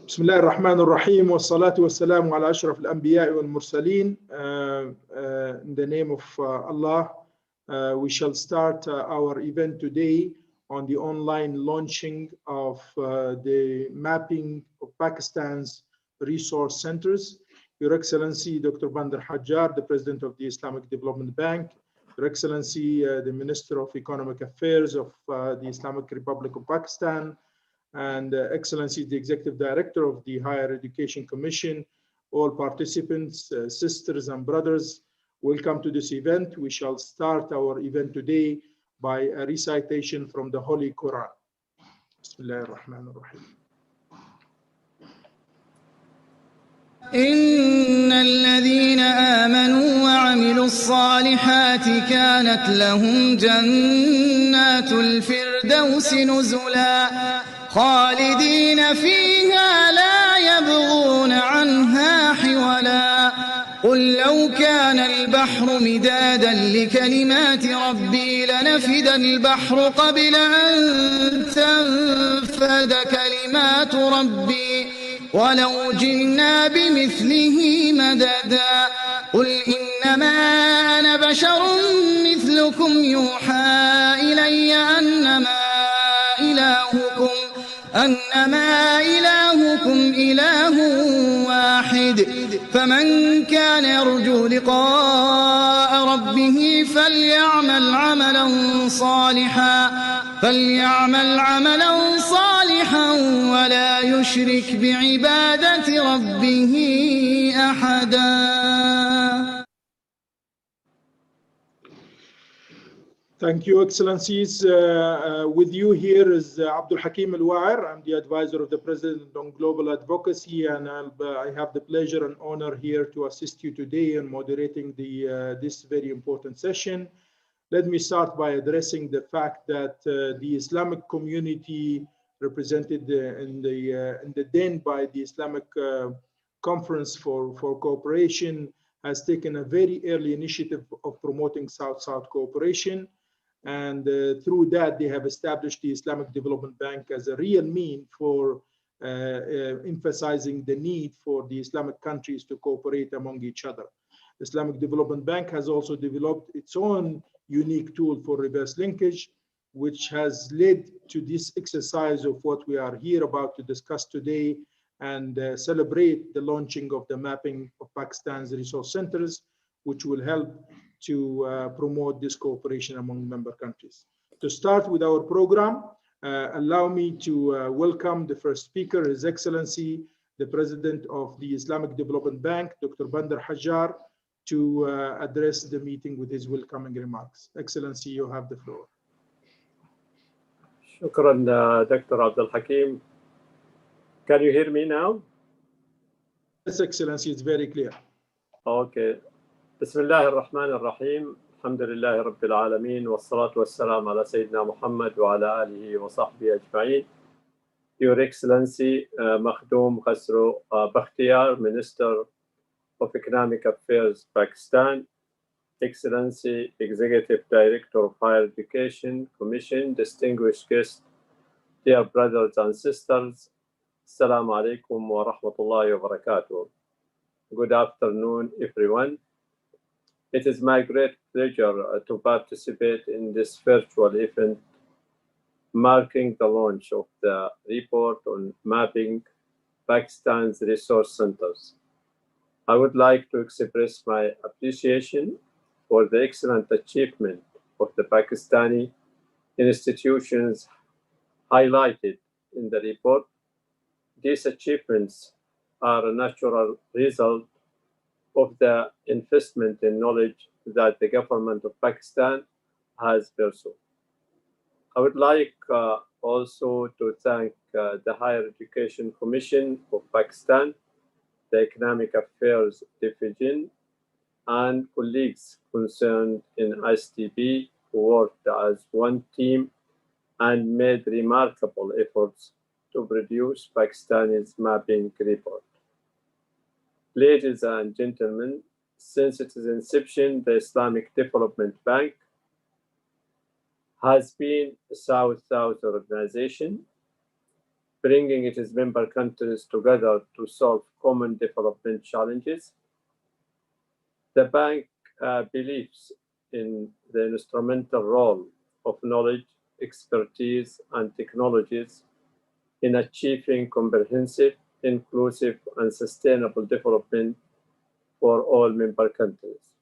بسم الله الرحمن الرحيم والصلاة والسلام على أشرف الأنبياء والمرسلين. In the name of Allah, we shall start our event today on the online launching of the mapping of Pakistan's resource centers. Your Excellency Dr. Bandar Hajjar, the President of the Islamic Development Bank, Your Excellency the Minister of Economic Affairs of the Islamic Republic of Pakistan, and Excellency the Executive Director of the Higher Education Commission, all participants, sisters and brothers, welcome to this event. We shall start our event today by a recitation from the Holy Quran. Bismillah ar-Rahman ar-Rahim. إن الذين آمنوا وعملوا الصالحات كانت لهم جنات الفردوس نزلا خالدين فيها لا يبغون عنها حولا قل لو كان البحر مدادا لكلمات ربي لنفد البحر قبل أن تنفد كلمات ربي ولو جئنا بمثله مددا قل إنما أنا بشر مثلكم يوحى إلي أنما إلهكم إله واحد فمن كان يرجو لقاء ربه فليعمل عملا صالحا ولا يشرك بعبادة ربه أحدا. Thank you, Excellencies. With you here is Abdul Hakim Al-Wa'ir. I'm the advisor of the President on Global Advocacy, and I have the pleasure and honor here to assist you today in moderating this very important session. Let me start by addressing the fact that the Islamic community represented in the den by the Islamic Conference for Cooperation has taken a very early initiative of promoting South-South cooperation. And through that, they have established the Islamic Development Bank as a real mean for emphasizing the need for the Islamic countries to cooperate among each other. The Islamic Development Bank has also developed its own unique tool for reverse linkage, which has led to this exercise of what we are here about to discuss today and celebrate the launching of the mapping of Pakistan's resource centers, which will help to promote this cooperation among member countries. To start with our program, allow me to welcome the first speaker, His Excellency, the President of the Islamic Development Bank, Dr. Bandar Hajjar, to address the meeting with his welcoming remarks. Excellency, you have the floor. Shukran, Dr. Abdul Hakim. Can you hear me now? Yes, Excellency, it's very clear. Okay. بسم الله الرحمن الرحيم الحمد لله رب العالمين والصلاة والسلام على سيدنا محمد وعلى آله وصحبه أجمعين. Your Excellency Makhdoom Khasro Bakhtiyar, Minister of Economic Affairs, Pakistan, Excellency Executive Director of Higher Education Commission, distinguished guests, dear brothers and sisters, Assalamu alaikum wa rahmatullahi wa barakatuh. Good afternoon, everyone. It is my great pleasure to participate in this virtual event marking the launch of the report on mapping Pakistan's resource centers. I would like to express my appreciation for the excellent achievement of the Pakistani institutions highlighted in the report. These achievements are a natural result of the investment in knowledge that the government of Pakistan has pursued. I would like also to thank the Higher Education Commission of Pakistan, the Economic Affairs Division, and colleagues concerned in ISDB who worked as one team and made remarkable efforts to produce Pakistan's mapping report. Ladies and gentlemen, since its inception, the Islamic Development Bank has been a South-South organization bringing its member countries together to solve common development challenges. The bank believes in the instrumental role of knowledge, expertise, and technologies in achieving comprehensive, inclusive, and sustainable development for all member countries.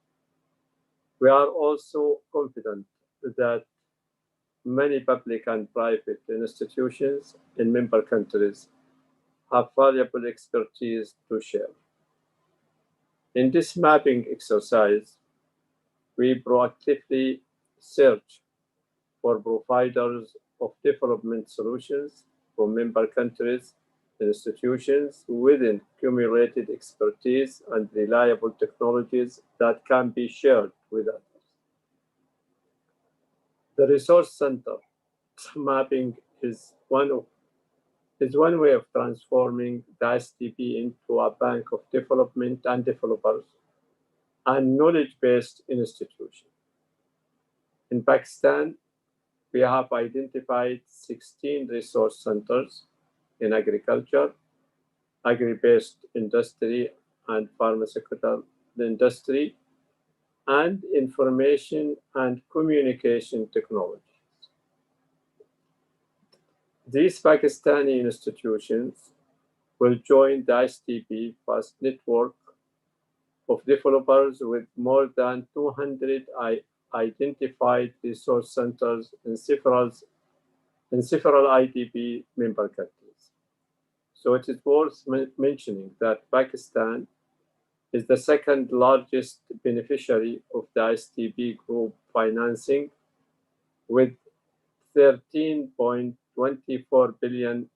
We are also confident that many public and private institutions in member countries have valuable expertise to share. In this mapping exercise, we proactively search for providers of development solutions from member countries, institutions with accumulated expertise and reliable technologies that can be shared with others. The resource center mapping is one way of transforming the SDP into a bank of development and developers and knowledge-based institutions. In Pakistan, we have identified 16 resource centers in agriculture, agri-based industry and pharmaceutical industry, and information and communication technologies. These Pakistani institutions will join the SDP vast network of developers with more than 200 identified resource centers in several IDB member countries. So it is worth mentioning that Pakistan is the second largest beneficiary of the SDP group financing with $13.24 billion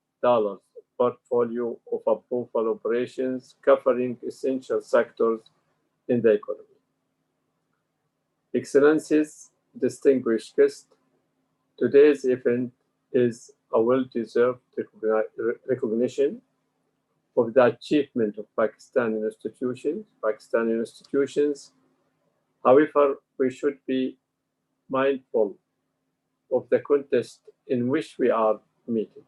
portfolio of approval operations covering essential sectors in the economy. Excellencies, distinguished guests, today's event is a well-deserved recognition of the achievement of Pakistani institutions. However, we should be mindful of the context in which we are meeting.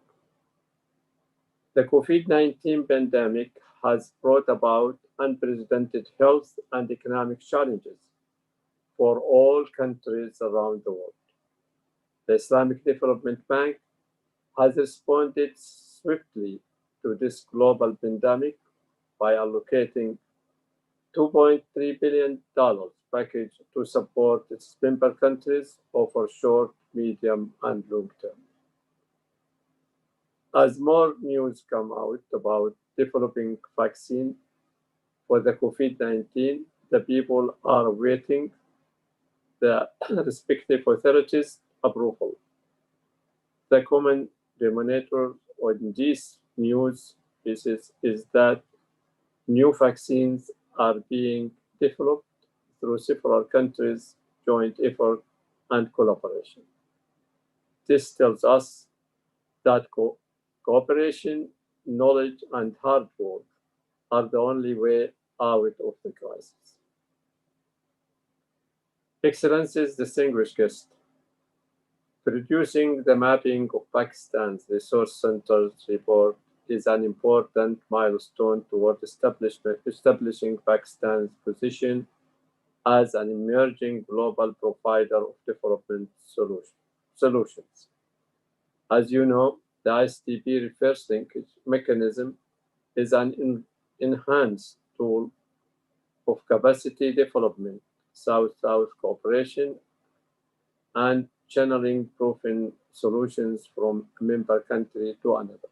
The COVID-19 pandemic has brought about unprecedented health and economic challenges for all countries around the world. The Islamic Development Bank has responded swiftly to this global pandemic by allocating $2.3 billion package to support its member countries over short, medium, and long term. As more news come out about developing vaccine for the COVID-19, the people are awaiting the respective authorities' approval. The common denominator on these news pieces is that new vaccines are being developed through several countries' joint effort and collaboration. This tells us that cooperation, knowledge, and hard work are the only way out of the crisis. Excellencies, distinguished guests, producing the mapping of Pakistan's resource centers report is an important milestone toward establishing Pakistan's position as an emerging global provider of development solutions. As you know, the SDP reverse linkage mechanism is an enhanced tool of capacity development, South-South cooperation, and channeling proven solutions from a member country to another.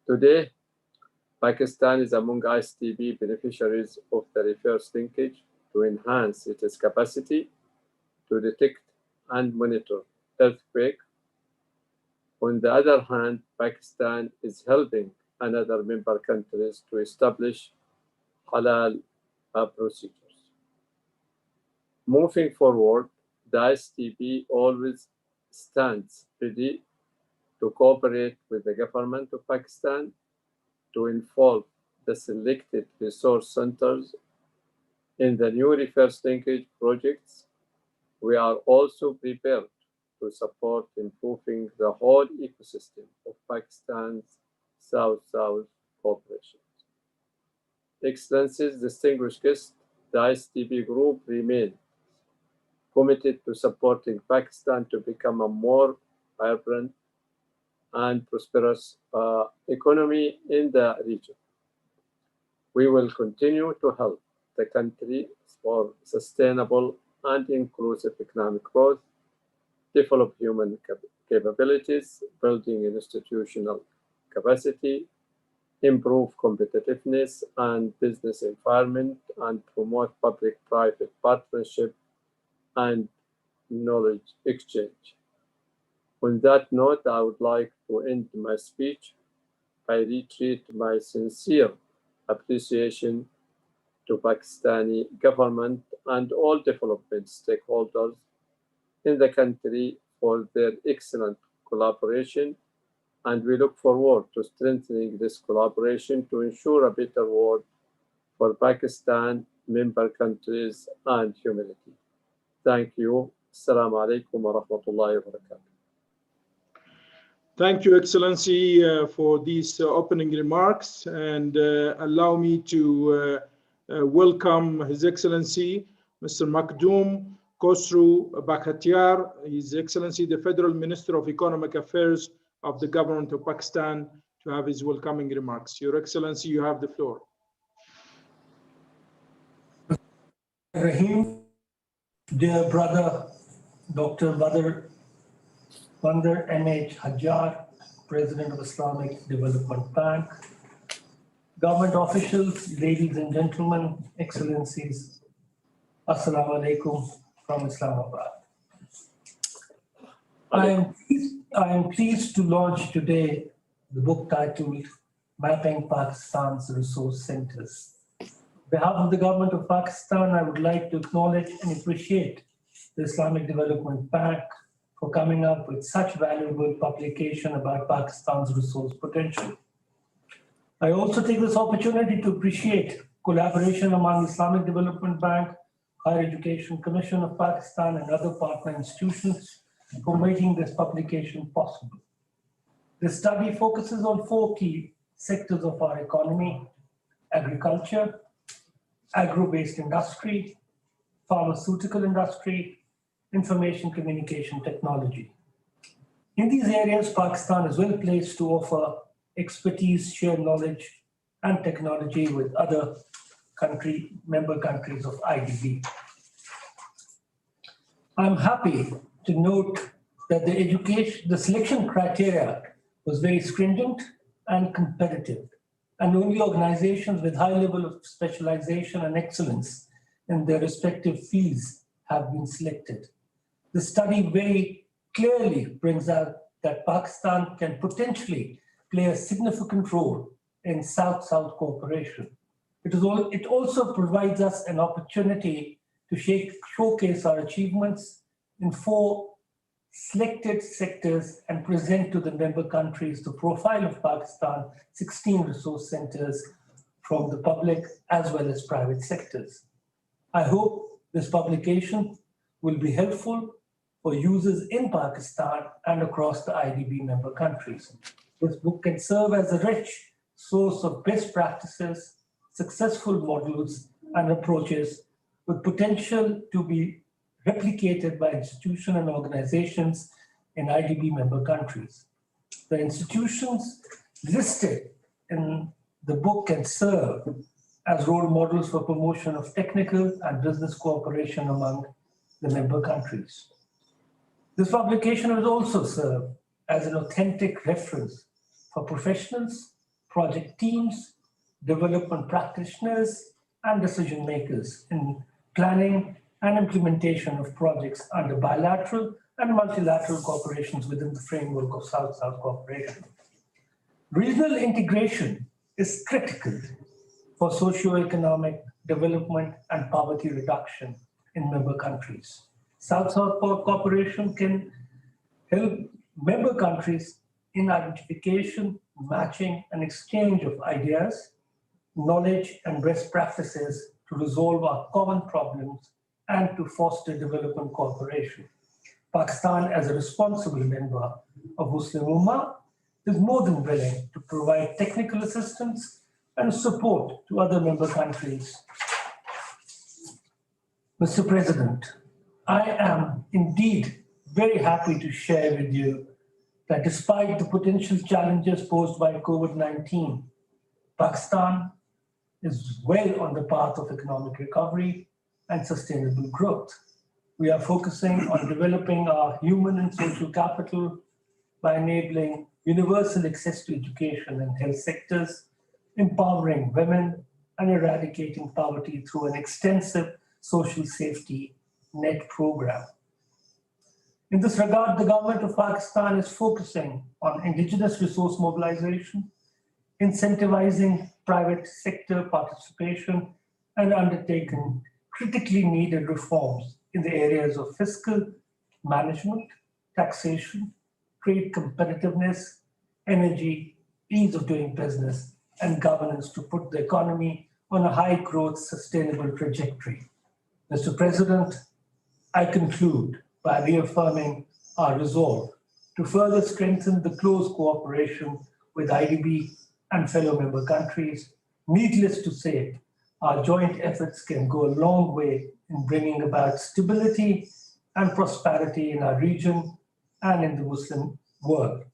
Today, Pakistan is among SDP beneficiaries of the reverse linkage to enhance its capacity to detect and monitor earthquakes. On the other hand, Pakistan is helping another member countries to establish halal procedures. Moving forward, the SDP always stands ready to cooperate with the government of Pakistan to involve the selected resource centers in the new reverse linkage projects. We are also prepared to support improving the whole ecosystem of Pakistan's South-South cooperation. Excellencies, distinguished guests, the ISTB group remains committed to supporting Pakistan to become a more vibrant and prosperous economy in the region. We will continue to help the country for sustainable and inclusive economic growth, develop human capabilities, building institutional capacity, improve competitiveness and business environment, and promote public-private partnership and knowledge exchange. On that note, I would like to end my speech by reiterating my sincere appreciation to Pakistani government and all development stakeholders in the country for their excellent collaboration, and we look forward to strengthening this collaboration to ensure a better world for Pakistan, member countries, and humanity. Thank you. Assalamu alaikum wa rahmatullahi wa barakatuh. Thank you, Excellency, for these opening remarks, and allow me to welcome His Excellency, Mr. Makhdoom Khosrow Bakhtiyar, His Excellency, the Federal Minister of Economic Affairs of the Government of Pakistan, to have his welcoming remarks. Your Excellency, you have the floor. Rahim, dear brother, Dr. Bandar M.H. Hajjar, President of Islamic Development Bank, government officials, ladies and gentlemen, excellencies, Assalamu alaikum from Islamabad. I am pleased to launch today the book titled Mapping Pakistan's Resource Centers. On behalf of the government of Pakistan, I would like to acknowledge and appreciate the Islamic Development Bank for coming up with such valuable publication about Pakistan's resource potential. I also take this opportunity to appreciate collaboration among Islamic Development Bank, Higher Education Commission of Pakistan, and other partner institutions for making this publication possible. This study focuses on 4 key sectors of our economy: agriculture, agro-based industry, pharmaceutical industry, information communication technology. In these areas, Pakistan is well placed to offer expertise, share knowledge, and technology with other member countries of IDB. I'm happy to note that the selection criteria was very stringent and competitive, and only organizations with high level of specialization and excellence in their respective fields have been selected. The study very clearly brings out that Pakistan can potentially play a significant role in South-South cooperation. It also provides us an opportunity to showcase our achievements in 4 selected sectors and present to the member countries the profile of Pakistan, 16 resource centers from the public as well as private sectors. I hope this publication will be helpful for users in Pakistan and across the IDB member countries. This book can serve as a rich source of best practices, successful models, and approaches with potential to be replicated by institutions and organizations in IDB member countries. The institutions listed in the book can serve as role models for promotion of technical and business cooperation among the member countries. This publication will also serve as an authentic reference for professionals, project teams, development practitioners, and decision makers in planning and implementation of projects under bilateral and multilateral cooperations within the framework of South-South cooperation. Regional integration is critical for socio-economic development and poverty reduction in member countries. South-South cooperation can help member countries in identification, matching, and exchange of ideas, knowledge, and best practices to resolve our common problems and to foster development cooperation. Pakistan, as a responsible member of Muslim Ummah, is more than willing to provide technical assistance and support to other member countries. Mr. President, I am indeed very happy to share with you that despite the potential challenges posed by COVID-19, Pakistan is well on the path of economic recovery and sustainable growth. We are focusing on developing our human and social capital by enabling universal access to education and health sectors, empowering women, and eradicating poverty through an extensive social safety net program. In this regard, the government of Pakistan is focusing on indigenous resource mobilization, incentivizing private sector participation, and undertaking critically needed reforms in the areas of fiscal management, taxation, trade competitiveness, energy, ease of doing business, and governance to put the economy on a high growth, sustainable trajectory. Mr. President, I conclude by reaffirming our resolve to further strengthen the close cooperation with IDB and fellow member countries. Needless to say, our joint efforts can go a long way in bringing about stability and prosperity in our region and in the Muslim world.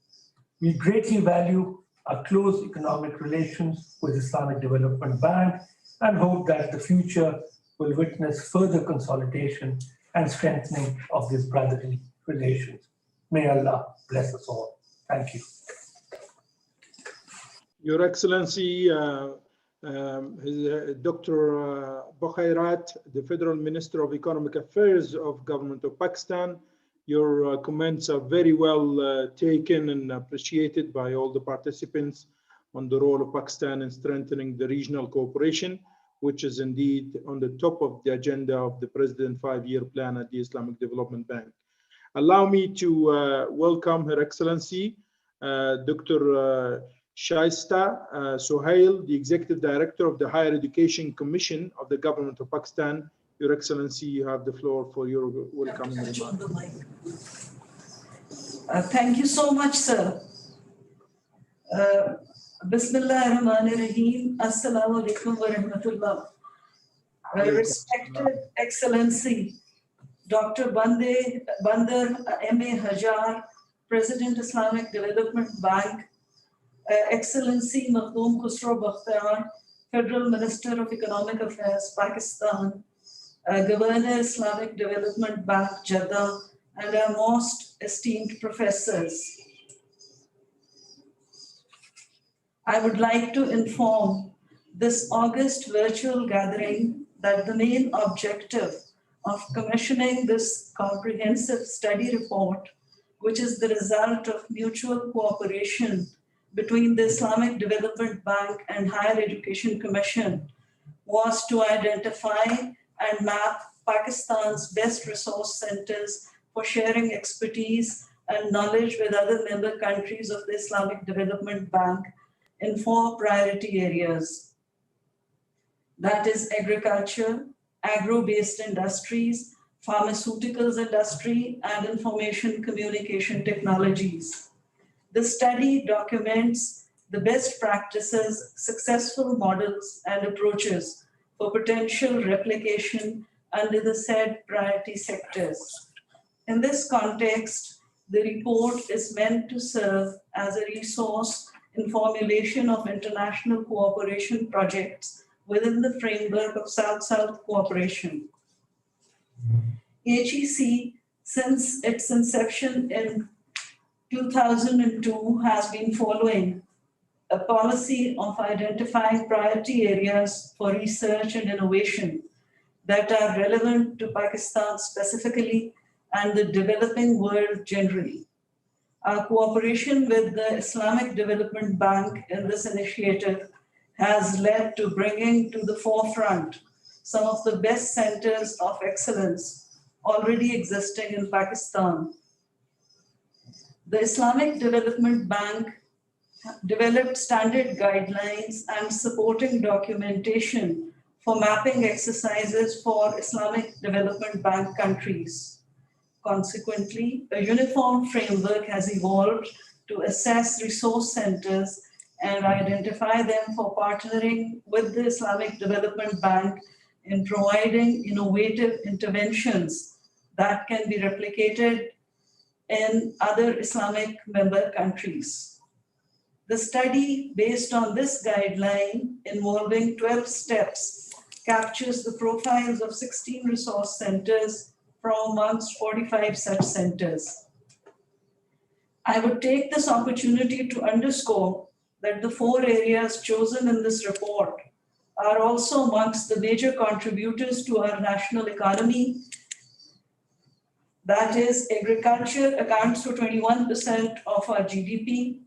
We greatly value our close economic relations with Islamic Development Bank and hope that the future will witness further consolidation and strengthening of these brotherly relations. May Allah bless us all. Thank you. Your Excellency, Dr. Bukhairat, the Federal Minister of Economic Affairs of Government of Pakistan, your comments are very well taken and appreciated by all the participants on the role of Pakistan in strengthening the regional cooperation, which is indeed on the top of the agenda of the President's 5-year plan at the Islamic Development Bank. Allow me to welcome Her Excellency, Dr. Shaista Sohail, the Executive Director of the Higher Education Commission of the Government of Pakistan. Your Excellency, you have the floor for your welcoming remarks. Thank you so much, sir. Bismillahirrahmanirrahim. Assalamu alaikum wa rahmatullah. Respected Excellency, Dr. Bandar M.A. Hajar, President, Islamic Development Bank, Excellency Makhdoom Khusro Bakhtiar, Federal Minister of Economic Affairs, Pakistan, Governor, Islamic Development Bank, Jeddah, and our most esteemed professors. I would like to inform this August virtual gathering that the main objective of commissioning this comprehensive study report, which is the result of mutual cooperation between the Islamic Development Bank and Higher Education Commission, was to identify and map Pakistan's best resource centers for sharing expertise and knowledge with other member countries of the Islamic Development Bank in 4 priority areas. That is agriculture, agro-based industries, pharmaceuticals industry, and information communication technologies. The study documents the best practices, successful models, and approaches for potential replication under the said priority sectors. In this context, the report is meant to serve as a resource in formulation of international cooperation projects within the framework of South-South cooperation. HEC, since its inception in 2002, has been following a policy of identifying priority areas for research and innovation that are relevant to Pakistan specifically and the developing world generally. Our cooperation with the Islamic Development Bank in this initiative has led to bringing to the forefront some of the best centers of excellence already existing in Pakistan. The Islamic Development Bank developed standard guidelines and supporting documentation for mapping exercises for Islamic Development Bank countries. Consequently, a uniform framework has evolved to assess resource centers and identify them for partnering with the Islamic Development Bank in providing innovative interventions that can be replicated in other Islamic member countries. The study, based on this guideline involving 12 steps, captures the profiles of 16 resource centers from amongst 45 such centers. I would take this opportunity to underscore that the 4 areas chosen in this report are also amongst the major contributors to our national economy. That is, agriculture accounts for 21% of our GDP.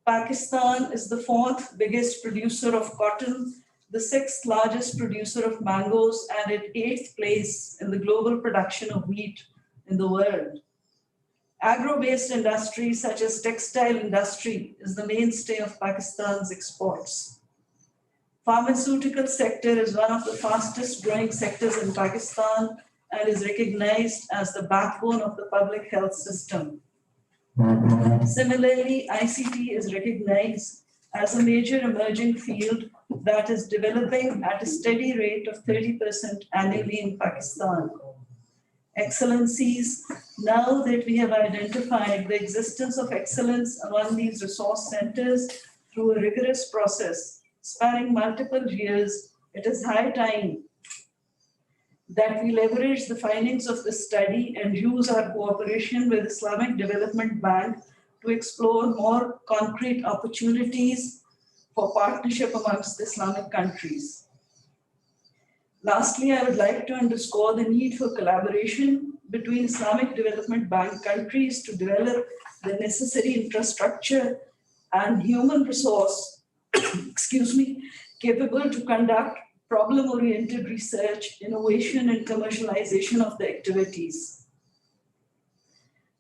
Pakistan is the 4th biggest producer of cotton, the 6th largest producer of mangoes, and at 8th place in the global production of wheat in the world. Agro-based industries such as textile industry is the mainstay of Pakistan's exports. Pharmaceutical sector is one of the fastest growing sectors in Pakistan and is recognized as the backbone of the public health system. Similarly, ICT is recognized as a major emerging field that is developing at a steady rate of 30% annually in Pakistan. Excellencies, now that we have identified the existence of excellence among these resource centers through a rigorous process spanning multiple years, it is high time that we leverage the findings of the study and use our cooperation with Islamic Development Bank to explore more concrete opportunities for partnership amongst Islamic countries. Lastly, I would like to underscore the need for collaboration between Islamic Development Bank countries to develop the necessary infrastructure and human resource, capable to conduct problem-oriented research, innovation, and commercialization of the activities.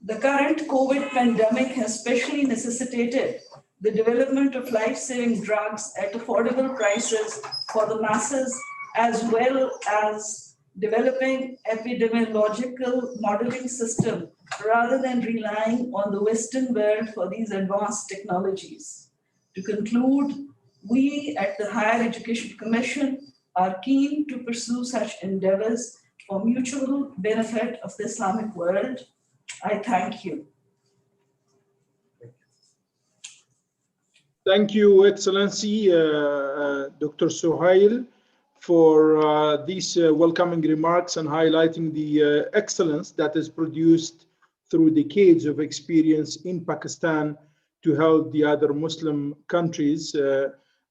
The current COVID pandemic has especially necessitated the development of life-saving drugs at affordable prices for the masses, as well as developing epidemiological modeling system rather than relying on the Western world for these advanced technologies. To conclude, we at the Higher Education Commission are keen to pursue such endeavors for mutual benefit of the Islamic world. I thank you. Thank you, Excellency, Dr. Suhail, for these welcoming remarks and highlighting the excellence that is produced through decades of experience in Pakistan to help the other Muslim countries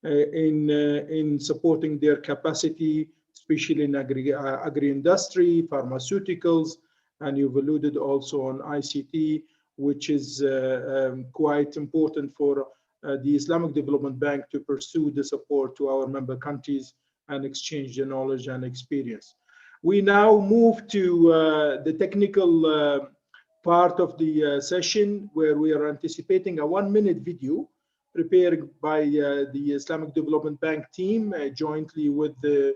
in supporting their capacity, especially in agri-industry, pharmaceuticals, and you've alluded also on ICT, which is quite important for the Islamic Development Bank to pursue the support to our member countries and exchange the knowledge and experience. We now move to the technical part of the session, where we are anticipating a 1-minute video prepared by the Islamic Development Bank team jointly with the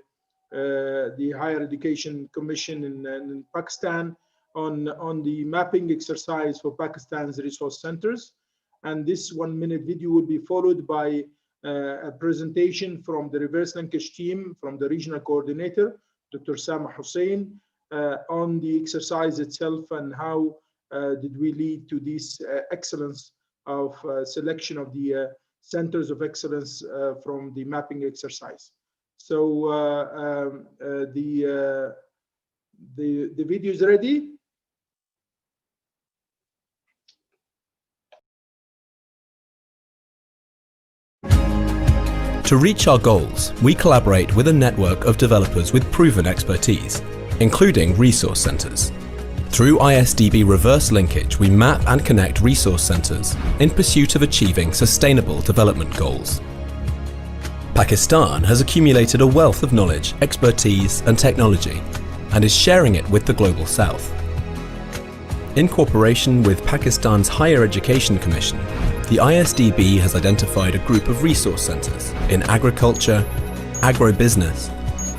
Higher Education Commission in Pakistan on the mapping exercise for Pakistan's resource centers. And this 1-minute video will be followed by a presentation from the reverse linkage team from the regional coordinator, Dr. Sama Hussein, on the exercise itself and how did we lead to this excellence of selection of the centers of excellence from the mapping exercise. So the video is ready. To reach our goals, we collaborate with a network of developers with proven expertise, including resource centers. Through ISDB reverse linkage, we map and connect resource centers in pursuit of achieving sustainable development goals. Pakistan has accumulated a wealth of knowledge, expertise, and technology, and is sharing it with the Global South. In cooperation with Pakistan's Higher Education Commission, the ISDB has identified a group of resource centers in agriculture, agribusiness,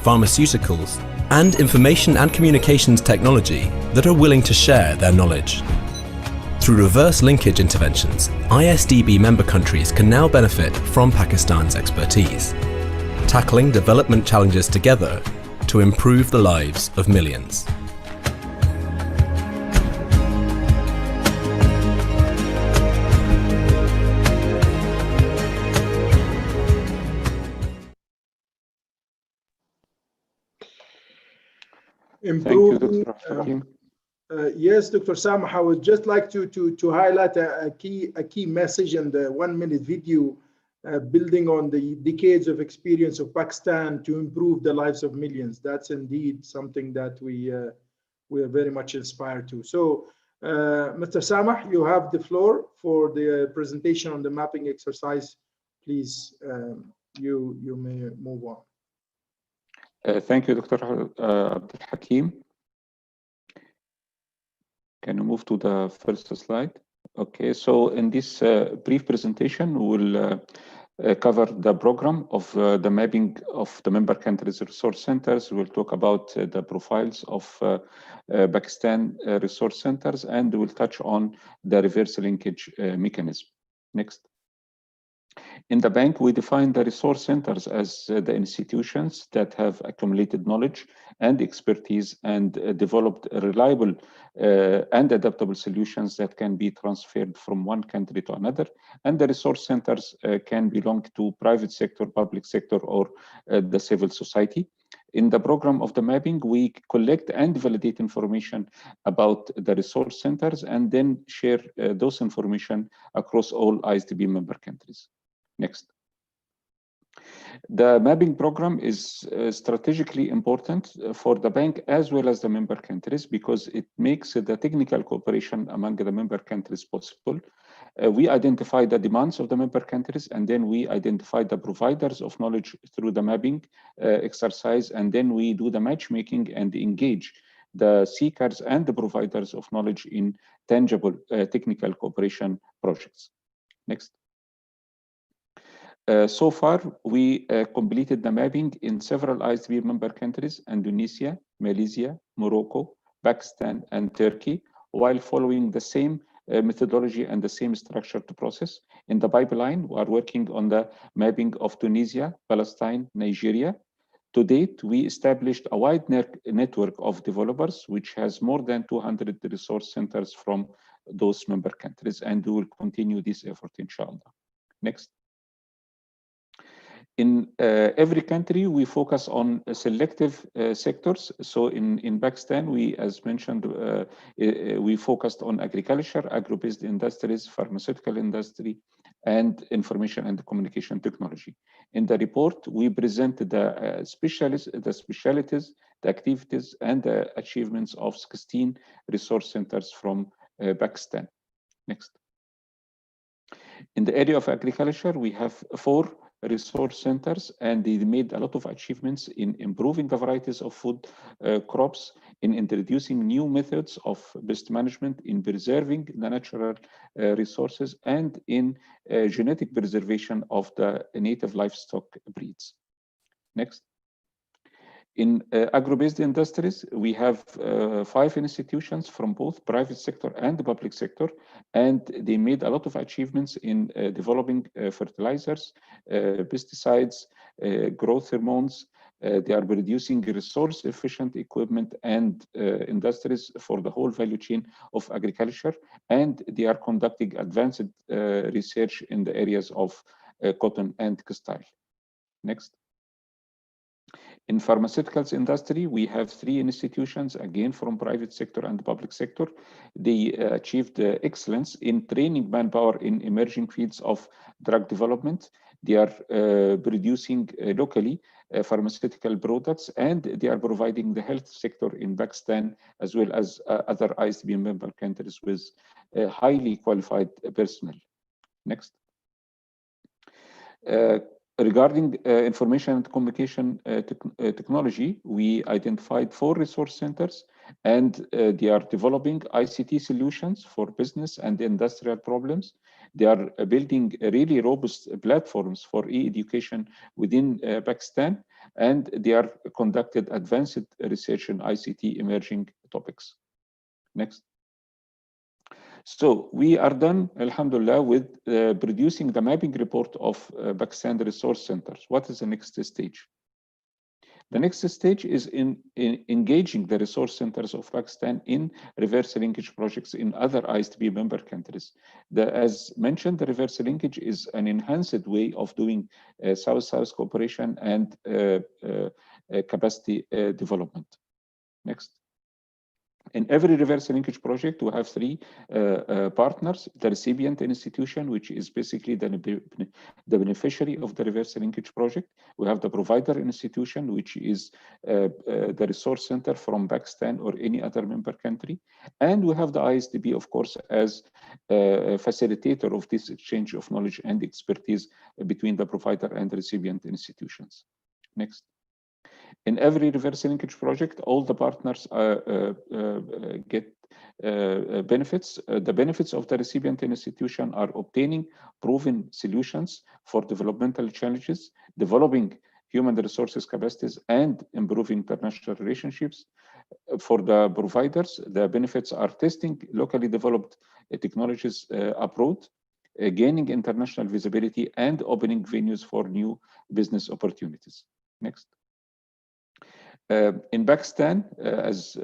pharmaceuticals, and information and communications technology that are willing to share their knowledge. Through reverse linkage interventions, ISDB member countries can now benefit from Pakistan's expertise, tackling development challenges together to improve the lives of millions. Thank you, Improving, Dr. Hakim. yes, Dr. Samah, I would just like to highlight a key message in the 1-minute video, building on the decades of experience of Pakistan to improve the lives of millions. That's indeed something that we are very much inspired to. So, Mr. Samah, you have the floor for the presentation on the mapping exercise. Please, you may move on. Thank you, Dr. Abdul Hakim. Can you move to the first slide? Okay, so in this brief presentation, we'll cover the program of the mapping of the member countries' resource centers. We'll talk about the profiles of Pakistan resource centers, and we'll touch on the reverse linkage mechanism. Next. In the bank, we define the resource centers as the institutions that have accumulated knowledge and expertise and developed reliable and adaptable solutions that can be transferred from one country to another. And the resource centers can belong to private sector, public sector, or the civil society. In the program of the mapping, we collect and validate information about the resource centers and then share those information across all ISDB member countries. Next. The mapping program is strategically important for the bank as well as the member countries because it makes the technical cooperation among the member countries possible. We identify the demands of the member countries, and then we identify the providers of knowledge through the mapping exercise, and then we do the matchmaking and engage the seekers and the providers of knowledge in tangible technical cooperation projects. Next. So far, we completed the mapping in several ISDB member countries: Indonesia, Malaysia, Morocco, Pakistan, and Turkey, while following the same methodology and the same structured process. In the pipeline, we are working on the mapping of Tunisia, Palestine, Nigeria. To date, we established a wide network of developers, which has more than 200 resource centers from those member countries, and we will continue this effort, inshallah. Next. In every country, we focus on selective sectors. So in Pakistan, we, as mentioned, we focused on agriculture, agro-based industries, pharmaceutical industry, and information and communication technology. In the report, we presented the specialities, the activities, and the achievements of 16 resource centers from Pakistan. Next. In the area of agriculture, we have 4 resource centers, and they made a lot of achievements in improving the varieties of food crops, in introducing new methods of pest management, in preserving the natural resources, and in genetic preservation of the native livestock breeds. Next. In agro-based industries, we have 5 institutions from both private sector and the public sector, and they made a lot of achievements in developing fertilizers, pesticides, growth hormones. They are producing resource-efficient equipment and industries for the whole value chain of agriculture, and they are conducting advanced research in the areas of cotton and textile. Next. In pharmaceuticals industry, we have 3 institutions, again from private sector and public sector. They achieved excellence in training manpower in emerging fields of drug development. They are producing locally pharmaceutical products, and they are providing the health sector in Pakistan as well as other ISDB member countries with highly qualified personnel. Next. Regarding information and communication technology, we identified 4 resource centers, and they are developing ICT solutions for business and industrial problems. They are building really robust platforms for e-education within Pakistan, and they are conducted advanced research in ICT emerging topics. Next. So we are done, alhamdulillah, with producing the mapping report of Pakistan resource centers. What is the next stage? The next stage is in engaging the resource centers of Pakistan in reverse linkage projects in other ISDB member countries. As mentioned, the reverse linkage is an enhanced way of doing South-South cooperation and capacity development. Next. In every reverse linkage project, we have three partners: the recipient institution, which is basically the beneficiary of the reverse linkage project. We have the provider institution, which is the resource center from Pakistan or any other member country. And we have the ISDB, of course, as a facilitator of this exchange of knowledge and expertise between the provider and the recipient institutions. Next. In every reverse linkage project, all the partners get benefits. The benefits of the recipient institution are obtaining proven solutions for developmental challenges, developing human resources capacities, and improving international relationships. For the providers, the benefits are testing locally developed technologies abroad, gaining international visibility, and opening venues for new business opportunities. Next. In Pakistan, as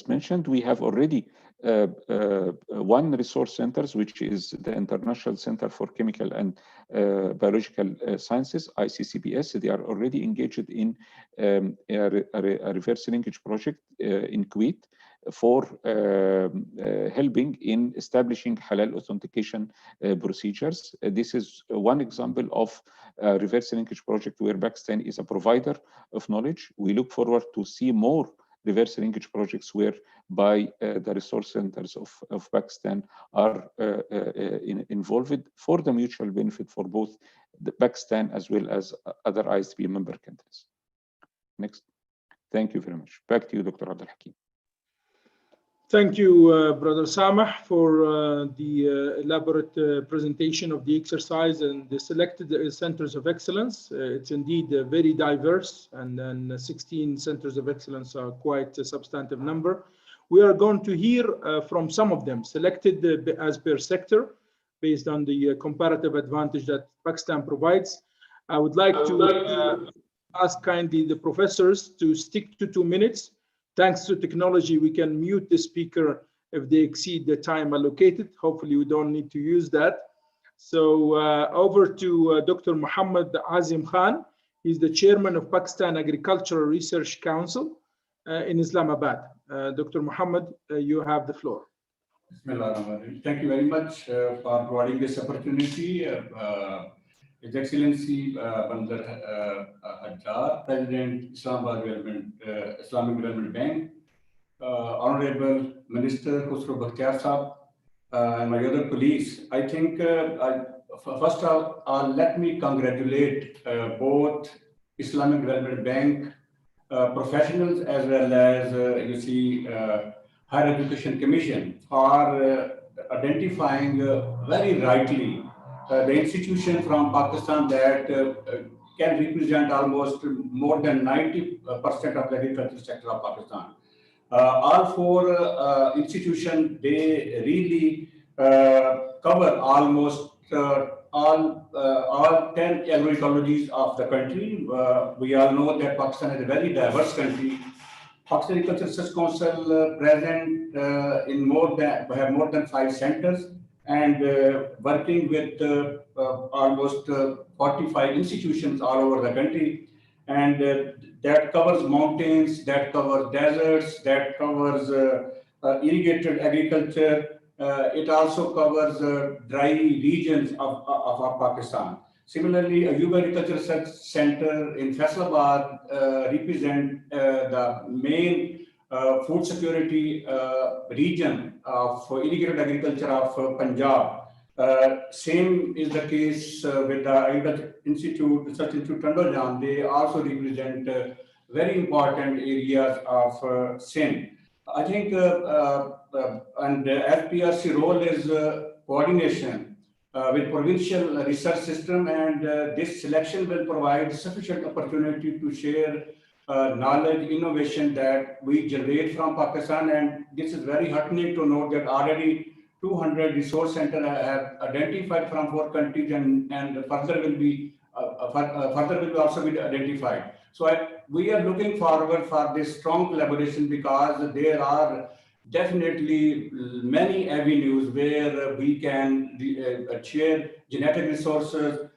mentioned, we have already one resource centers, which is the International Center for Chemical and Biological Sciences, ICCBS. They are already engaged in a reverse linkage project in Kuwait for helping in establishing halal authentication procedures. This is one example of a reverse linkage project where Pakistan is a provider of knowledge. We look forward to see more reverse linkage projects whereby the resource centers of Pakistan are involved for the mutual benefit for both Pakistan as well as other ISDB member countries. Next. Thank you very much. Back to you, Dr. Abdul Hakim. Thank you, Brother Samah, for the elaborate presentation of the exercise and the selected centers of excellence. It's indeed very diverse, and then 16 centers of excellence are quite a substantive number. We are going to hear from some of them, selected as per sector, based on the comparative advantage that Pakistan provides. I would like to ask kindly the professors to stick to 2 minutes. Thanks to technology, we can mute the speaker if they exceed the time allocated. Hopefully, we don't need to use that. So over to Dr. Muhammad Azim Khan. He's the chairman of Pakistan Agricultural Research Council in Islamabad. Dr. Muhammad, you have the floor. Thank you very much for providing this opportunity. His Excellency Bandar Hajjar, President, Islamic Development Bank, Honorable Minister Khusro Bakhtiar Saab, and my other colleagues. I think, first of all, let me congratulate both Islamic Development Bank professionals as well as, Higher Education Commission for identifying very rightly the institution from Pakistan that can represent almost more than 90% of the agricultural sector of Pakistan. All four institutions, they really cover almost all 10 agroecologies of the country. We all know that Pakistan is a very diverse country. Pakistan Agricultural Research Council present in more than 5 centers, and working with almost 45 institutions all over the country. And that covers mountains, that covers deserts, that covers irrigated agriculture. It also covers dry regions of Pakistan. Similarly, Ayub Agricultural Research Center in Faisalabad represent the main food security region for irrigated agriculture of Punjab. Same is the case with the Agriculture Institute, Research Institute Tandojan. They also represent very important areas of Sindh. I think and FPRC role is coordination with provincial research system, and this selection will provide sufficient opportunity to share knowledge, innovation that we generate from Pakistan. And this is very heartening to note that already 200 resource centers have identified from 4 countries, and further will be also be identified. So we are looking forward for this strong collaboration, because there are definitely many avenues where we can share genetic resources,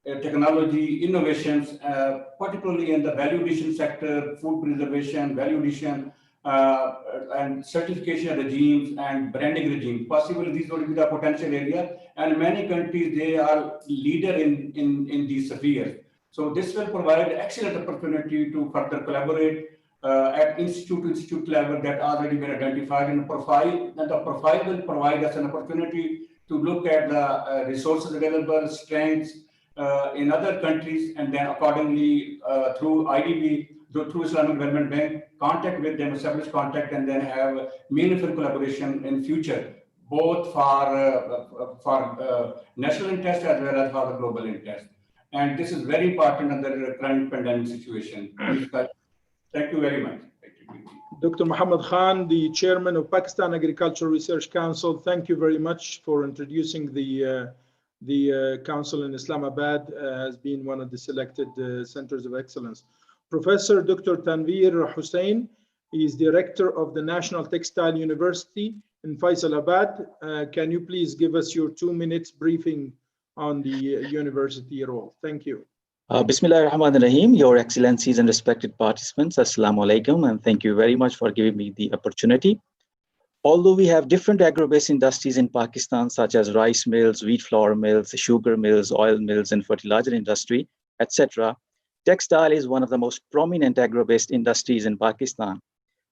technology, innovations, particularly in the value addition sector, food preservation, value addition, and certification regimes and branding regimes. Possibly these will be the potential area, and many countries, they are leader in these spheres. So this will provide excellent opportunity to further collaborate at institute level that already been identified in the profile. And the profile will provide us an opportunity to look at the resources available, strengths in other countries, and then accordingly through IDB, through Islamic Development Bank, contact with them, establish contact, and then have meaningful collaboration in future, both for national interest as well as for the global interest. And this is very important under the current pandemic situation. Thank you very much. Dr. Muhammad Khan, the chairman of Pakistan Agricultural Research Council, thank you very much for introducing the council in Islamabad as being one of the selected centers of excellence. Professor Dr. Tanveer Hussain, he is director of the National Textile University in Faisalabad. Can you please give us your 2 minutes briefing on the university role? Thank you. Bismillah ar-Rahman ar-Rahim, Your Excellencies and respected participants, Assalamu alaikum, and thank you very much for giving me the opportunity. Although we have different agro-based industries in Pakistan, such as rice mills, wheat flour mills, sugar mills, oil mills, and fertilizer industry, etc., textile is one of the most prominent agro-based industries in Pakistan.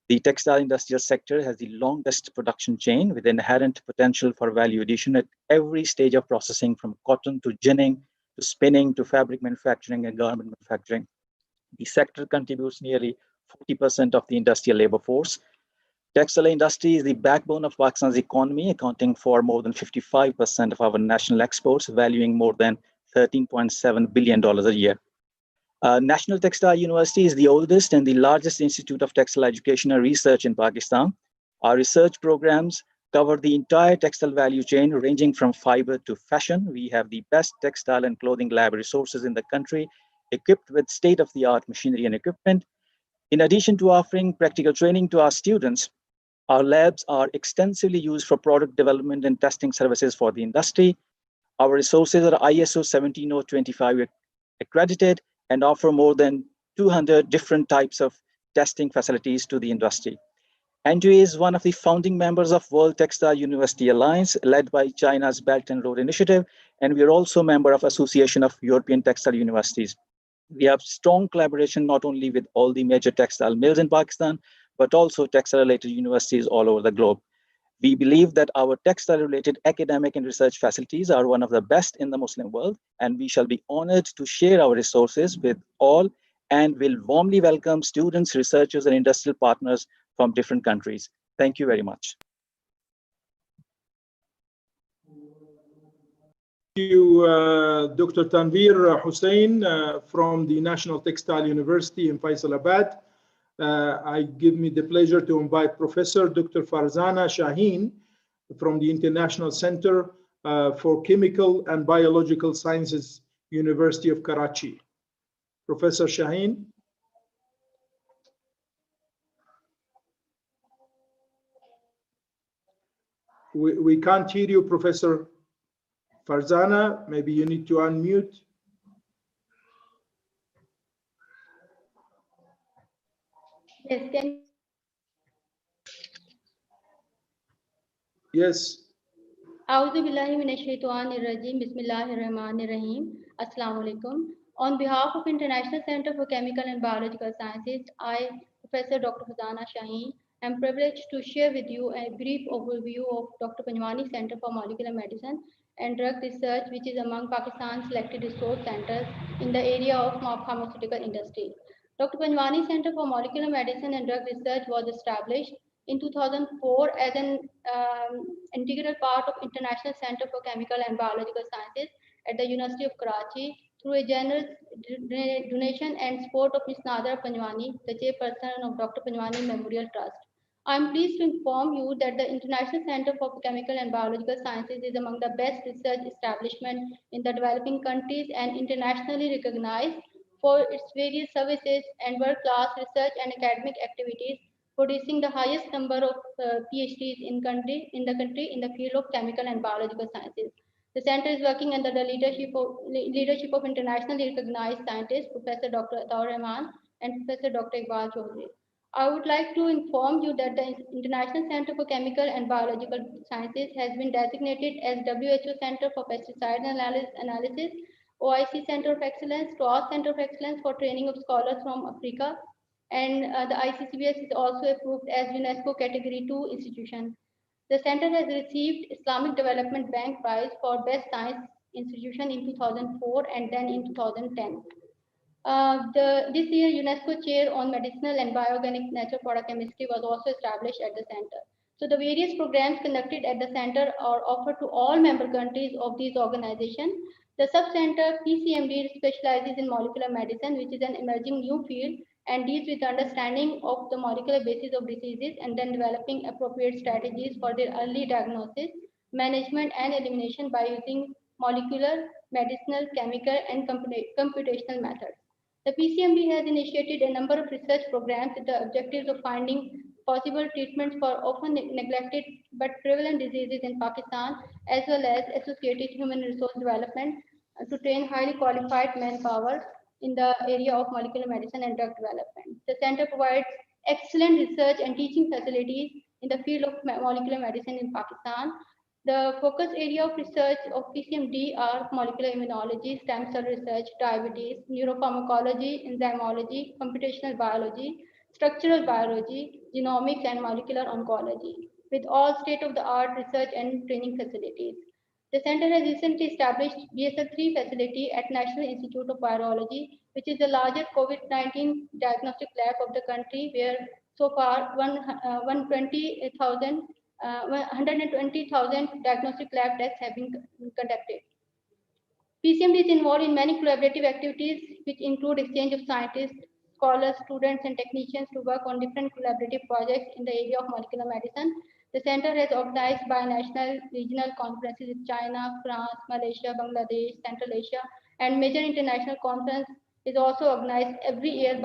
The textile industrial sector has the longest production chain with inherent potential for value addition at every stage of processing, from cotton to ginning, to spinning, to fabric manufacturing and garment manufacturing. The sector contributes nearly 40% of the industrial labor force. Textile industry is the backbone of Pakistan's economy, accounting for more than 55% of our national exports, valuing more than $13.7 billion a year. National Textile University is the oldest and the largest institute of textile education and research in Pakistan. Our research programs cover the entire textile value chain, ranging from fiber to fashion. We have the best textile and clothing lab resources in the country, equipped with state-of-the-art machinery and equipment. In addition to offering practical training to our students, our labs are extensively used for product development and testing services for the industry. Our resources are ISO 17025 accredited and offer more than 200 different types of testing facilities to the industry. NTA is one of the founding members of World Textile University Alliance, led by China's Belt and Road Initiative, and we are also a member of Association of European Textile Universities. We have strong collaboration not only with all the major textile mills in Pakistan, but also textile-related universities all over the globe. We believe that our textile-related academic and research facilities are one of the best in the Muslim world, and we shall be honored to share our resources with all, and will warmly welcome students, researchers, and industrial partners from different countries. Thank you very much. Thank you, Dr. Tanveer Hussain from the National Textile University in Faisalabad. I give me the pleasure to invite Professor Dr. Farzana Shaheen from the International Center for Chemical and Biological Sciences, University of Karachi. Professor Shaheen. We can't hear you, Professor Farzana. Maybe you need to unmute. Yes, Yes. A'udhu billahi minash shaitanir rajim. Bismillahir rahmanir rahim. Assalamu alaikum. On behalf of International Center for Chemical and Biological Sciences, I, Professor Dr. Farzana Shaheen, am privileged to share with you a brief overview of Dr. Panjwani Center for Molecular Medicine and Drug Research, which is among Pakistan's selected resource centers in the area of pharmaceutical industry. Dr. Panjwani Center for Molecular Medicine and Drug Research was established in 2004 as an integral part of International Center for Chemical and Biological Sciences at the University of Karachi through a generous donation and support of Ms. Nadra Panjwani, the chairperson of Dr. Panjwani Memorial Trust. I am pleased to inform you that the International Center for Chemical and Biological Sciences is among the best research establishments in the developing countries and internationally recognized for its various services and world-class research and academic activities, producing the highest number of PhDs in the country in the field of chemical and biological sciences. The center is working under the leadership of internationally recognized scientists, Professor Dr. Ataur Rahman and Professor Dr. Iqbal Chaudhry. I would like to inform you that the International Center for Chemical and Biological Sciences has been designated as WHO Center for Pesticide Analysis, OIC Center of Excellence, TOS Center of Excellence for Training of Scholars from Africa, and the ICCBS is also approved as UNESCO Category 2 institution. The center has received Islamic Development Bank Prize for Best Science Institution in 2004 and then in 2010. This year, UNESCO Chair on Medicinal and Bioorganic Natural Product Chemistry was also established at the center. So the various programs conducted at the center are offered to all member countries of these organizations. The sub-center PCMD specializes in molecular medicine, which is an emerging new field and deals with the understanding of the molecular basis of diseases and then developing appropriate strategies for their early diagnosis, management, and elimination by using molecular, medicinal, chemical, and computational methods. The PCMD has initiated a number of research programs with the objectives of finding possible treatments for often neglected but prevalent diseases in Pakistan, as well as associated human resource development to train highly qualified manpower in the area of molecular medicine and drug development. The center provides excellent research and teaching facilities in the field of molecular medicine in Pakistan. The focus area of research of PCMD are molecular immunology, stem cell research, diabetes, neuropharmacology, enzymology, computational biology, structural biology, genomics, and molecular oncology, with all state-of-the-art research and training facilities. The center has recently established BSL-3 facility at National Institute of Virology, which is the largest COVID-19 diagnostic lab of the country, where so far 120,000 diagnostic lab tests have been conducted. PCMD is involved in many collaborative activities, which include exchange of scientists, scholars, students, and technicians to work on different collaborative projects in the area of molecular medicine. The center has organized binational regional conferences in China, France, Malaysia, Bangladesh, Central Asia, and major international conference is also organized every year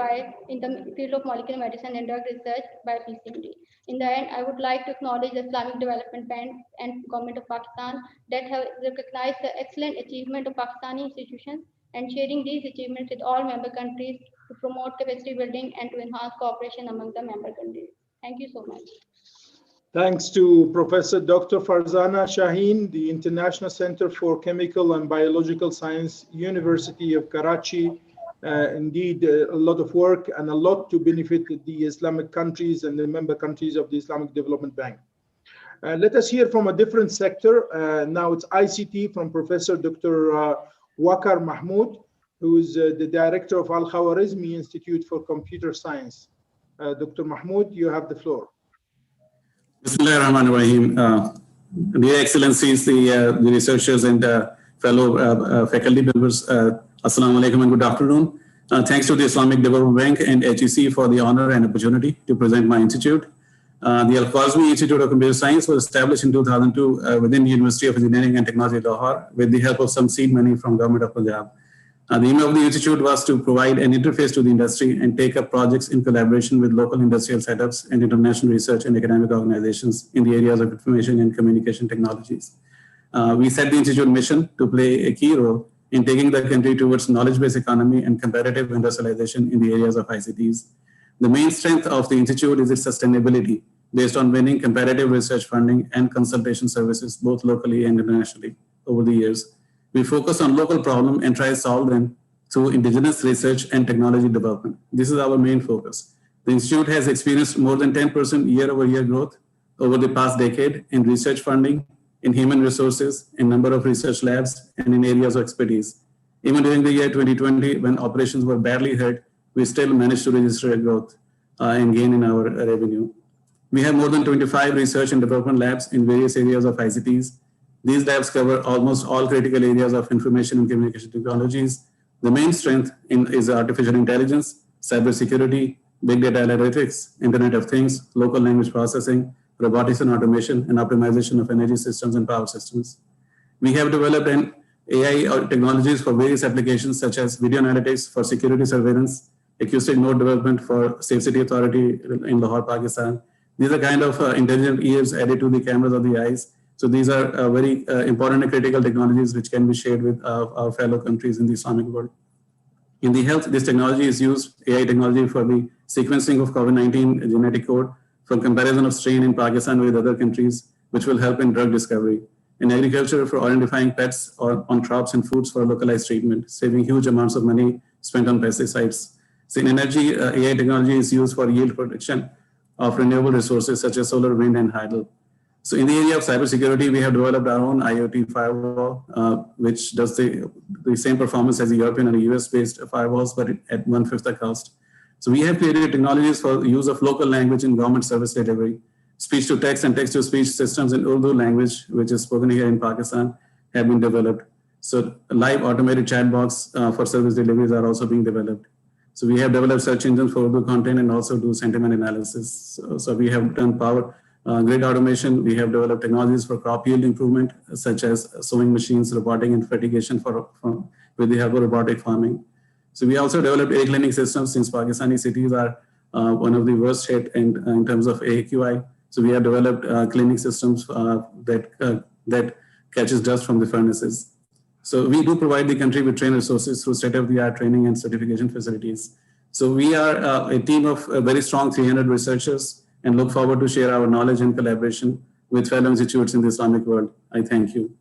in the field of molecular medicine and drug research by PCMD. In the end, I would like to acknowledge the Islamic Development Bank and Government of Pakistan that have recognized the excellent achievement of Pakistani institutions and sharing these achievements with all member countries to promote capacity building and to enhance cooperation among the member countries. Thank you so much. Thanks to Professor Dr. Farzana Shaheen, the International Center for Chemical and Biological Science, University of Karachi. Indeed, a lot of work and a lot to benefit the Islamic countries and the member countries of the Islamic Development Bank. Let us hear from a different sector. Now it's ICT from Professor Dr. Waqar Mahmood, who is the director of Al-Khwarizmi Institute for Computer Science. Dr. Mahmood, you have the floor. Bismillahir Rahmanir Rahim. Dear Excellencies, the researchers and fellow faculty members, Assalamu alaikum and good afternoon. Thanks to the Islamic Development Bank and HEC for the honor and opportunity to present my institute. The Al-Khwarizmi Institute of Computer Science was established in 2002 within the University of Engineering and Technology, Lahore, with the help of some seed money from Government of Punjab. The aim of the institute was to provide an interface to the industry and take up projects in collaboration with local industrial setups and international research and academic organizations in the areas of information and communication technologies. We set the institute mission to play a key role in taking the country towards knowledge-based economy and competitive industrialization in the areas of ICTs. The main strength of the institute is its sustainability, based on winning competitive research funding and consultation services, both locally and internationally over the years. We focus on local problems and try to solve them through indigenous research and technology development. This is our main focus. The institute has experienced more than 10% year-over-year growth over the past decade in research funding, in human resources, in number of research labs, and in areas of expertise. Even during the year 2020, when operations were badly hurt, we still managed to register a growth and gain in our revenue. We have more than 25 research and development labs in various areas of ICTs. These labs cover almost all critical areas of information and communication technologies. The main strength is artificial intelligence, cybersecurity, big data analytics, Internet of Things, local language processing, robotics and automation, and optimization of energy systems and power systems. We have developed an AI technologies for various applications such as video analytics for security surveillance, acoustic node development for Safe City Authority in Lahore, Pakistan. These are kind of intelligent ears added to the cameras of the eyes. So these are very important and critical technologies which can be shared with our fellow countries in the Islamic world. In the health, this technology is used, AI technology, for the sequencing of COVID-19 genetic code for comparison of strain in Pakistan with other countries, which will help in drug discovery. In agriculture, for identifying pests or on crops and foods for localized treatment, saving huge amounts of money spent on pesticides. So in energy, AI technology is used for yield prediction of renewable resources such as solar, wind, and hydro. So in the area of cybersecurity, we have developed our own IoT firewall, which does the same performance as the European and US-based firewalls, but at 1/5 the cost. So we have created technologies for the use of local language in government service delivery. Speech-to-text and text-to-speech systems in Urdu language, which is spoken here in Pakistan, have been developed. So live automated chatbots for service deliveries are also being developed. So we have developed search engines for Urdu content and also do sentiment analysis. So we have done power grid automation. We have developed technologies for crop yield improvement, such as sowing machines, robotic and fertigation with the help of robotic farming. So we also developed air cleaning systems, since Pakistani cities are one of the worst hit in terms of AQI. So we have developed cleaning systems that catches dust from the furnaces. So we do provide the country with trained resources through state-of-the-art training and certification facilities. So we are a team of very strong 300 researchers and look forward to share our knowledge and collaboration with fellow institutes in the Islamic world. I thank you.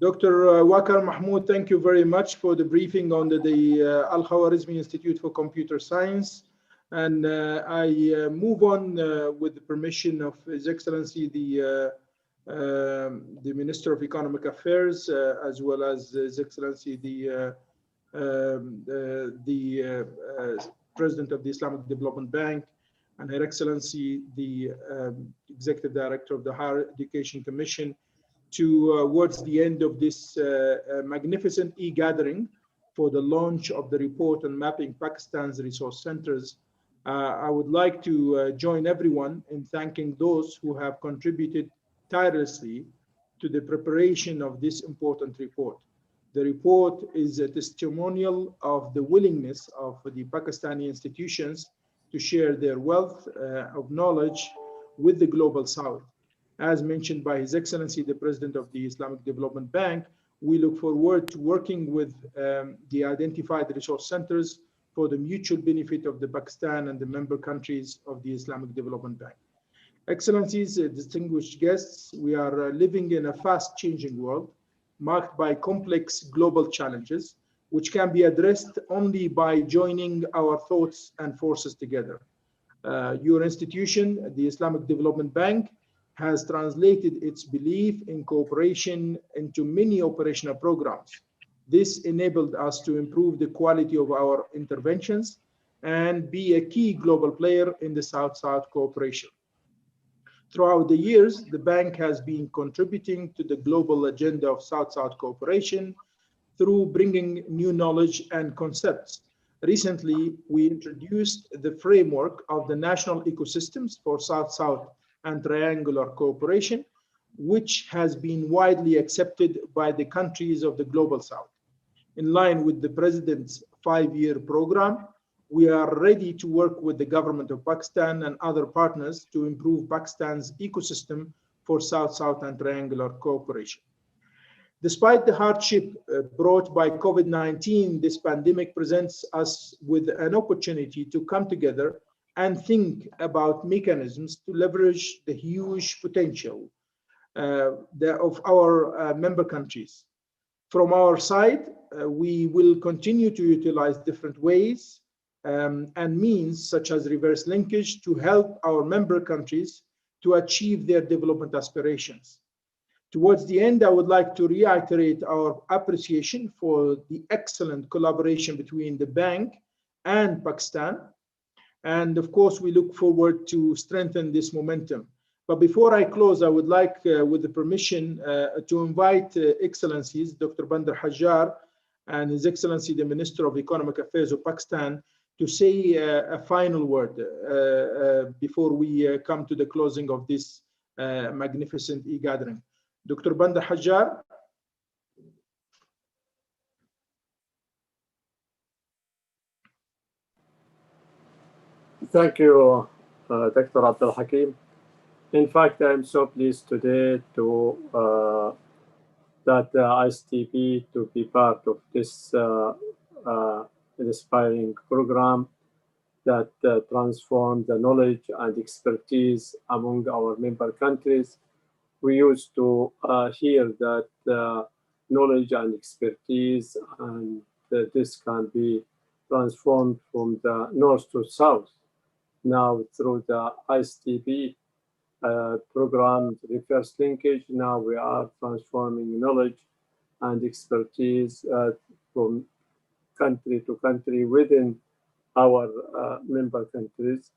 Dr. Waqar Mahmood, thank you very much for the briefing on the Al-Khwarizmi Institute for Computer Science. And I move on with the permission of His Excellency the Minister of Economic Affairs, as well as His Excellency the President of the Islamic Development Bank, and Her Excellency the Executive Director of the Higher Education Commission, towards the end of this magnificent e-gathering for the launch of the report on mapping Pakistan's resource centers. I would like to join everyone in thanking those who have contributed tirelessly to the preparation of this important report. The report is a testimonial of the willingness of the Pakistani institutions to share their wealth of knowledge with the Global South. As mentioned by His Excellency, the President of the Islamic Development Bank, we look forward to working with the identified resource centers for the mutual benefit of the Pakistan and the member countries of the Islamic Development Bank. Excellencies, distinguished guests, we are living in a fast-changing world marked by complex global challenges, which can be addressed only by joining our thoughts and forces together. Your institution, the Islamic Development Bank, has translated its belief in cooperation into many operational programs. This enabled us to improve the quality of our interventions and be a key global player in the South-South cooperation. Throughout the years, the bank has been contributing to the global agenda of South-South cooperation through bringing new knowledge and concepts. Recently, we introduced the framework of the national ecosystems for South-South and triangular cooperation, which has been widely accepted by the countries of the Global South. In line with the President's 5-year program, we are ready to work with the government of Pakistan and other partners to improve Pakistan's ecosystem for South-South and triangular cooperation. Despite the hardship brought by COVID-19, this pandemic presents us with an opportunity to come together and think about mechanisms to leverage the huge potential of our member countries. From our side, we will continue to utilize different ways and means such as reverse linkage to help our member countries to achieve their development aspirations. Towards the end, I would like to reiterate our appreciation for the excellent collaboration between the bank and Pakistan. And of course, we look forward to strengthen this momentum. But before I close, I would like, with the permission, to invite Excellencies Dr. Bandar Hajjar and His Excellency the Minister of Economic Affairs of Pakistan to say a final word before we come to the closing of this magnificent e-gathering. Dr. Bandar Hajjar. Thank you, Dr. Abdul Hakim. In fact, I'm so pleased today to that ISTP to be part of this inspiring program that transforms the knowledge and expertise among our member countries. We used to hear that knowledge and expertise and this can be transformed from the north to south. Now through the ISTP program reverse linkage, now we are transforming knowledge and expertise from country to country within our member countries,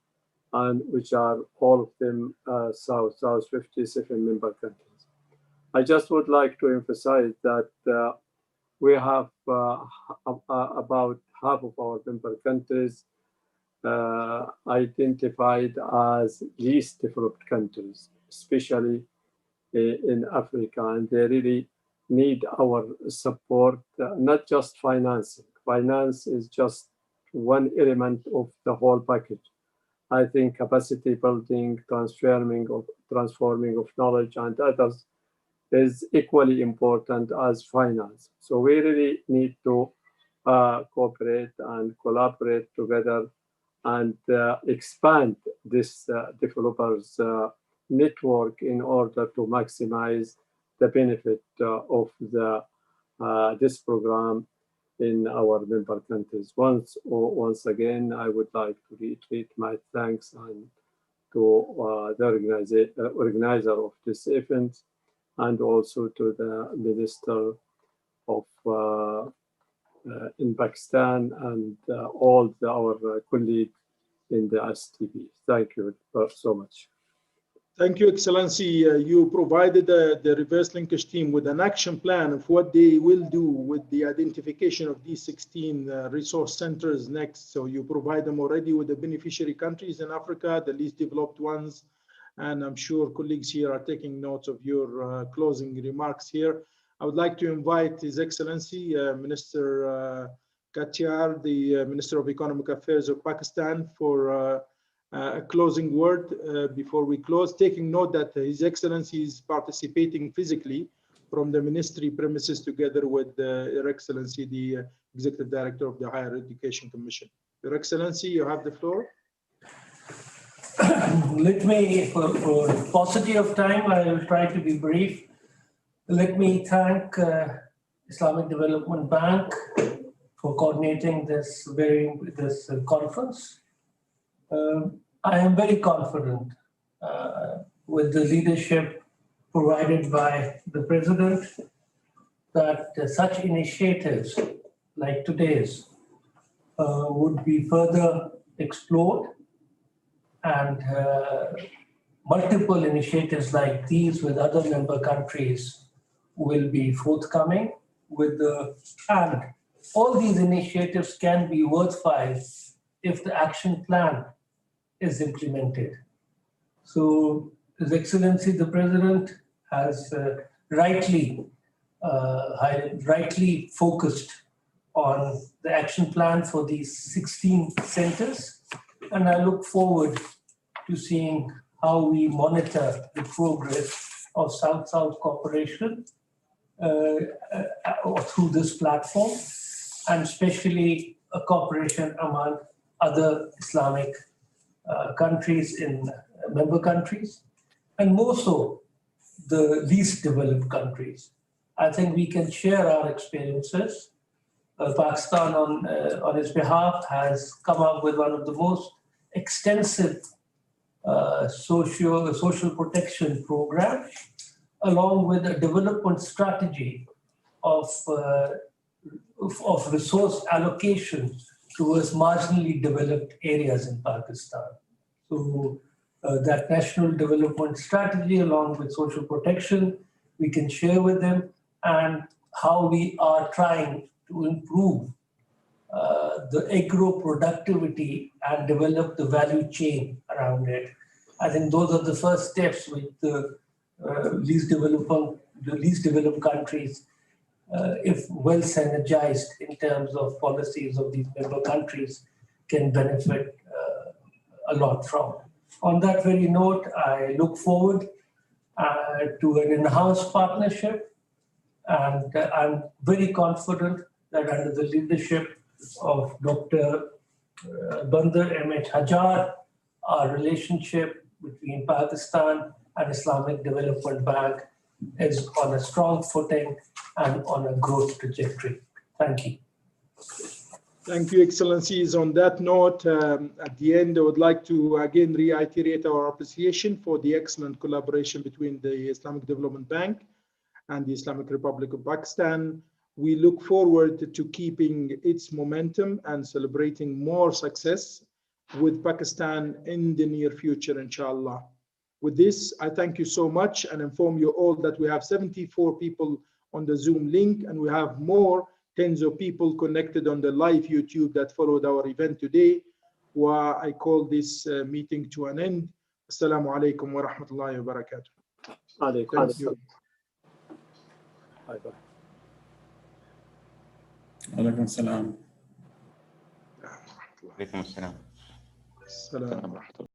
and which are all of them south 57 member countries. I just would like to emphasize that we have about half of our member countries identified as least developed countries, especially in Africa, and they really need our support, not just financing. Finance is just one element of the whole package. I think capacity building, transforming of knowledge and others is equally important as finance. So we really need to cooperate and collaborate together and expand this developers network in order to maximize the benefit of this program in our member countries. Once again, I would like to reiterate my thanks and to the organizer of this event, and also to the Minister of in Pakistan and all our colleagues in the ISTP. Thank you so much. Thank you, Excellency. You provided the reverse linkage team with an action plan of what they will do with the identification of these 16 resource centers next. So you provide them already with the beneficiary countries in Africa, the least developed ones. And I'm sure colleagues here are taking notes of your closing remarks here. I would like to invite His Excellency, Minister Katiyar, the Minister of Economic Affairs of Pakistan, for a closing word before we close, taking note that His Excellency is participating physically from the ministry premises together with Your Excellency, the Executive Director of the Higher Education Commission. Your Excellency, you have the floor. Let me, for paucity of time, I will try to be brief. Let me thank Islamic Development Bank for coordinating this conference. I am very confident with the leadership provided by the President that such initiatives like today's would be further explored, and multiple initiatives like these with other member countries will be forthcoming and all these initiatives can be worthwhile if the action plan is implemented. So His Excellency the President has rightly focused on the action plan for these 16 centers, and I look forward to seeing how we monitor the progress of South-South cooperation through this platform, and especially a cooperation among other Islamic countries in member countries, and more so the least developed countries. I think we can share our experiences. Pakistan on its behalf has come up with one of the most extensive social protection programs, along with a development strategy of resource allocation towards marginally developed areas in Pakistan. So that national development strategy, along with social protection, we can share with them, and how we are trying to improve the agro productivity and develop the value chain around it. I think those are the first steps with the least developed countries, if well synergized in terms of policies of these member countries, can benefit a lot from. On that very note, I look forward to an enhanced partnership, and I'm very confident that under the leadership of Dr. Bandar M.H. Hajar, our relationship between Pakistan and Islamic Development Bank is on a strong footing and on a growth trajectory. Thank you. Thank you, Excellencies. On that note, at the end, I would like to again reiterate our appreciation for the excellent collaboration between the Islamic Development Bank and the Islamic Republic of Pakistan. We look forward to keeping its momentum and celebrating more success with Pakistan in the near future, inshallah. With this, I thank you so much and inform you all that we have 74 people on the Zoom link, and we have more tens of people connected on the live YouTube that followed our event today. I call this meeting to an end. Assalamu alaikum wa rahmatullahi wa barakatuh. Thank you. Bye-bye. Alaikum salam. Assalamu alaikum.